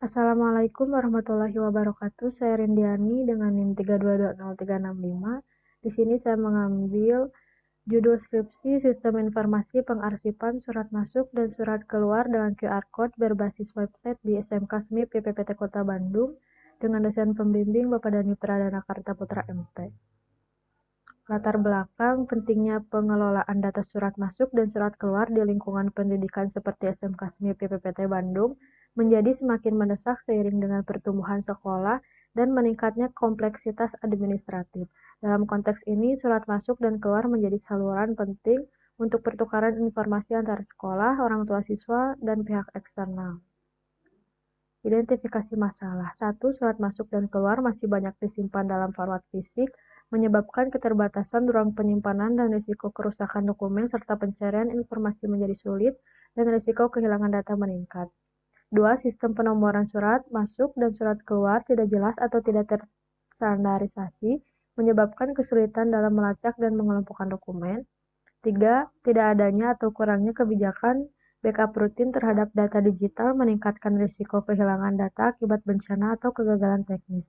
Assalamualaikum warahmatullahi wabarakatuh. Saya Rindiani dengan NIM 3220365. Di sini saya mengambil judul skripsi Sistem Informasi Pengarsipan Surat Masuk dan Surat Keluar dengan QR Code berbasis website di SMK SMIP PPPT Kota Bandung dengan dosen pembimbing Bapak Dani Pradana Kartaputra MT. Latar belakang pentingnya pengelolaan data surat masuk dan surat keluar di lingkungan pendidikan seperti SMK SMIP PPPT Bandung menjadi semakin mendesak seiring dengan pertumbuhan sekolah dan meningkatnya kompleksitas administratif. Dalam konteks ini, surat masuk dan keluar menjadi saluran penting untuk pertukaran informasi antar sekolah, orang tua siswa, dan pihak eksternal. Identifikasi masalah. 1. Surat masuk dan keluar masih banyak disimpan dalam format fisik, menyebabkan keterbatasan ruang penyimpanan dan risiko kerusakan dokumen serta pencarian informasi menjadi sulit dan risiko kehilangan data meningkat. 2. Sistem penomoran surat masuk dan surat keluar tidak jelas atau tidak terstandarisasi, menyebabkan kesulitan dalam melacak dan mengelompokkan dokumen. 3. Tidak adanya atau kurangnya kebijakan backup rutin terhadap data digital meningkatkan risiko kehilangan data akibat bencana atau kegagalan teknis.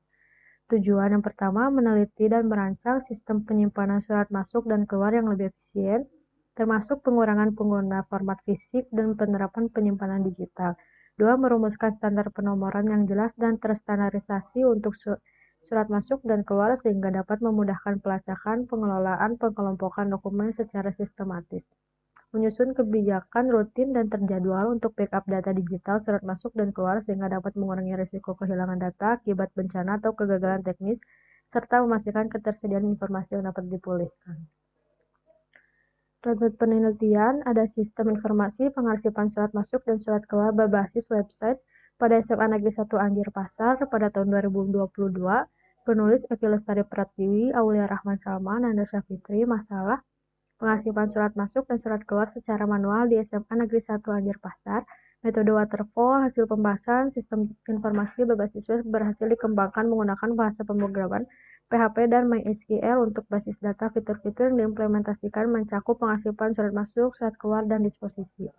Tujuan yang pertama, meneliti dan merancang sistem penyimpanan surat masuk dan keluar yang lebih efisien, termasuk pengurangan pengguna format fisik dan penerapan penyimpanan digital. 2. Merumuskan standar penomoran yang jelas dan terstandarisasi untuk surat masuk dan keluar sehingga dapat memudahkan pelacakan, pengelolaan, pengelompokan dokumen secara sistematis. Menyusun kebijakan rutin dan terjadwal untuk backup data digital surat masuk dan keluar sehingga dapat mengurangi risiko kehilangan data akibat bencana atau kegagalan teknis, serta memastikan ketersediaan informasi yang dapat dipulihkan. Runtut penelitian ada sistem informasi pengarsipan surat masuk dan surat keluar berbasis website pada SMA Negeri 1 Anjir Pasar pada tahun 2022. Penulis Evi Lestari Pratiwi, Aulia Rahman Salma, Nanda Syafitri. Masalah pengarsipan surat masuk dan surat keluar secara manual di SMA Negeri 1 Anjir Pasar. Metode waterfall, hasil pembahasan, sistem informasi berbasis web berhasil dikembangkan menggunakan bahasa pemrograman PHP dan MySQL untuk basis data. Fitur-fitur yang diimplementasikan mencakup pengarsipan surat masuk, surat keluar, dan disposisi.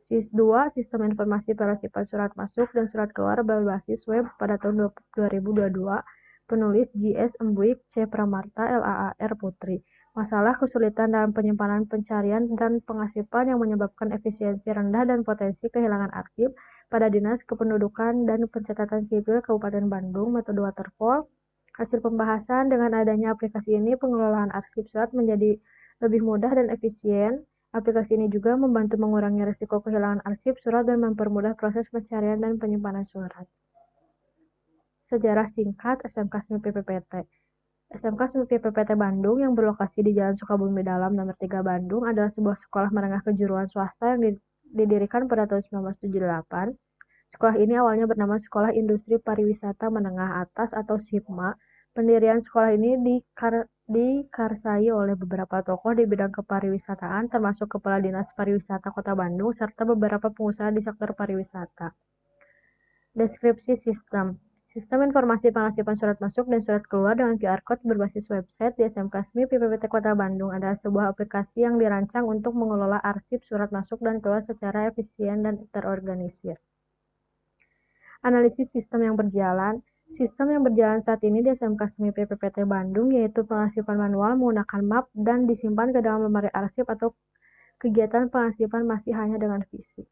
SIS-2, Sistem Informasi Pengarsipan Surat Masuk dan Surat Keluar berbasis web pada tahun 2022. Penulis J.S. Embuik, C. Pramarta, LAAR Putri. Masalah kesulitan dalam penyimpanan, pencarian, dan pengarsipan yang menyebabkan efisiensi rendah dan potensi kehilangan arsip pada Dinas Kependudukan dan Pencatatan Sipil Kabupaten Bandung. Metode waterfall. Hasil pembahasan, dengan adanya aplikasi ini pengelolaan arsip surat menjadi lebih mudah dan efisien. Aplikasi ini juga membantu mengurangi risiko kehilangan arsip surat dan mempermudah proses pencarian dan penyimpanan surat. Sejarah singkat SMK SMIP PPPT. SMK SMIP PPPT Bandung yang berlokasi di Jalan Sukabumi Dalam nomor 3 Bandung adalah sebuah sekolah menengah kejuruan swasta yang didirikan pada tahun 1978. Sekolah ini awalnya bernama Sekolah Industri Pariwisata Menengah Atas atau SIPMA. Pendirian sekolah ini dikarsai oleh beberapa tokoh di bidang kepariwisataan, termasuk Kepala Dinas Pariwisata Kota Bandung, serta beberapa pengusaha di sektor pariwisata. Deskripsi sistem. Sistem informasi pengarsipan surat masuk dan surat keluar dengan QR Code berbasis website di SMK SMIP PPPT Kota Bandung adalah sebuah aplikasi yang dirancang untuk mengelola arsip surat masuk dan keluar secara efisien dan terorganisir. Analisis sistem yang berjalan. Sistem yang berjalan saat ini di SMK SMIP PPPT Bandung yaitu pengarsipan manual menggunakan map dan disimpan ke dalam lemari arsip atau kegiatan pengarsipan masih hanya dengan fisik.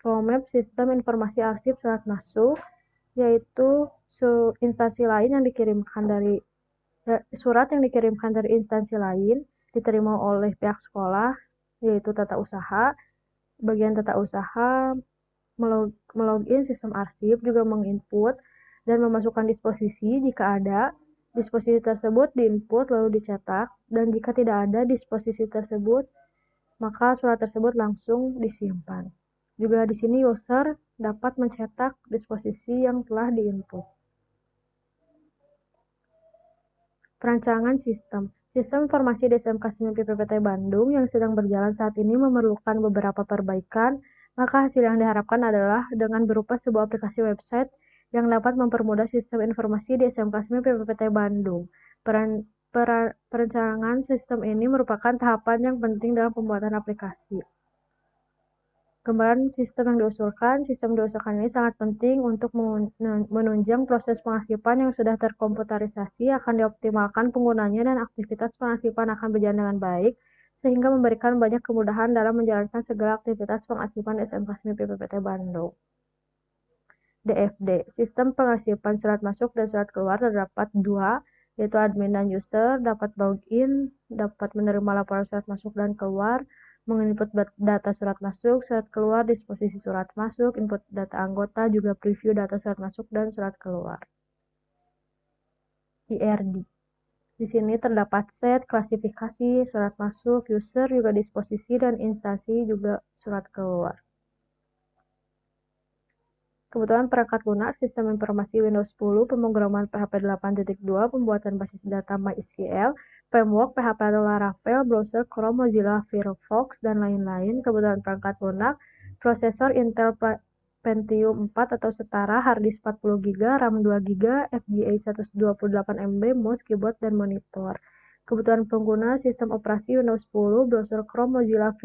Roadmap sistem informasi arsip surat masuk yaitu instansi lain yang dikirimkan dari surat yang dikirimkan dari instansi lain diterima oleh pihak sekolah yaitu tata usaha. Bagian tata usaha melogin sistem arsip, juga menginput dan memasukkan disposisi jika ada. Disposisi tersebut diinput lalu dicetak, dan jika tidak ada disposisi tersebut, maka surat tersebut langsung disimpan. Juga di sini user dapat mencetak disposisi yang telah diinput. Perancangan sistem. Sistem informasi di SMK SMIP PPPT Bandung yang sedang berjalan saat ini memerlukan beberapa perbaikan. Maka hasil yang diharapkan adalah dengan berupa sebuah aplikasi website yang dapat mempermudah sistem informasi di SMK SMIP PPPT Bandung. Perancangan sistem ini merupakan tahapan yang penting dalam pembuatan aplikasi. Gambaran sistem yang diusulkan. Sistem diusulkan ini sangat penting untuk menunjang proses pengarsipan yang sudah terkomputerisasi akan dioptimalkan penggunanya dan aktivitas pengarsipan akan berjalan dengan baik, sehingga memberikan banyak kemudahan dalam menjalankan segala aktivitas pengarsipan SMK SMI PPPT Bandung. DFD, sistem pengarsipan surat masuk dan surat keluar terdapat dua, yaitu admin dan user, dapat login, dapat menerima laporan surat masuk dan keluar, menginput data surat masuk, surat keluar, disposisi surat masuk, input data anggota, juga preview data surat masuk dan surat keluar. IRD. Di sini terdapat set, klasifikasi, surat masuk, user, juga disposisi, dan instansi juga surat keluar. Kebutuhan perangkat lunak, sistem informasi Windows 10, pemrograman PHP 8.2, pembuatan basis data MySQL, framework PHP atau Laravel, browser Chrome, Mozilla Firefox, dan lain-lain. Kebutuhan perangkat lunak, prosesor Intel Pentium 4 atau setara, harddisk 40 GB, RAM 2 GB, FGA 128 MB, mouse, keyboard, dan monitor. Kebutuhan pengguna, sistem operasi Windows 10, browser Chrome, Mozilla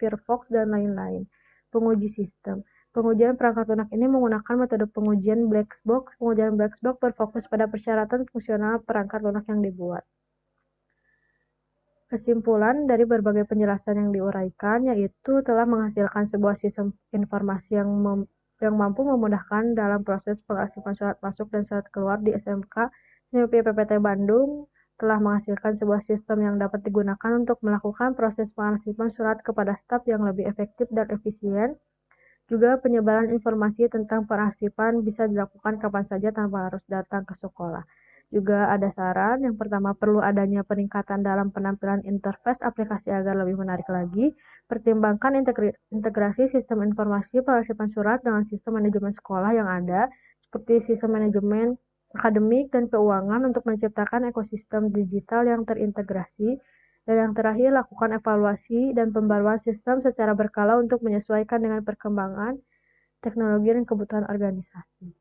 Firefox, dan lain-lain. Penguji sistem. Pengujian perangkat lunak ini menggunakan metode pengujian black box. Pengujian black box berfokus pada persyaratan fungsional perangkat lunak yang dibuat. Kesimpulan dari berbagai penjelasan yang diuraikan yaitu telah menghasilkan sebuah sistem informasi yang mampu memudahkan dalam proses pengarsipan surat masuk dan surat keluar di SMK SMI PPPT Bandung, telah menghasilkan sebuah sistem yang dapat digunakan untuk melakukan proses pengarsipan surat kepada staf yang lebih efektif dan efisien. Juga penyebaran informasi tentang pengarsipan bisa dilakukan kapan saja tanpa harus datang ke sekolah. Juga ada saran, yang pertama perlu adanya peningkatan dalam penampilan interface aplikasi agar lebih menarik lagi. Pertimbangkan integrasi sistem informasi pengarsipan surat dengan sistem manajemen sekolah yang ada, seperti sistem manajemen akademik dan keuangan untuk menciptakan ekosistem digital yang terintegrasi. Dan yang terakhir, lakukan evaluasi dan pembaruan sistem secara berkala untuk menyesuaikan dengan perkembangan teknologi dan kebutuhan organisasi.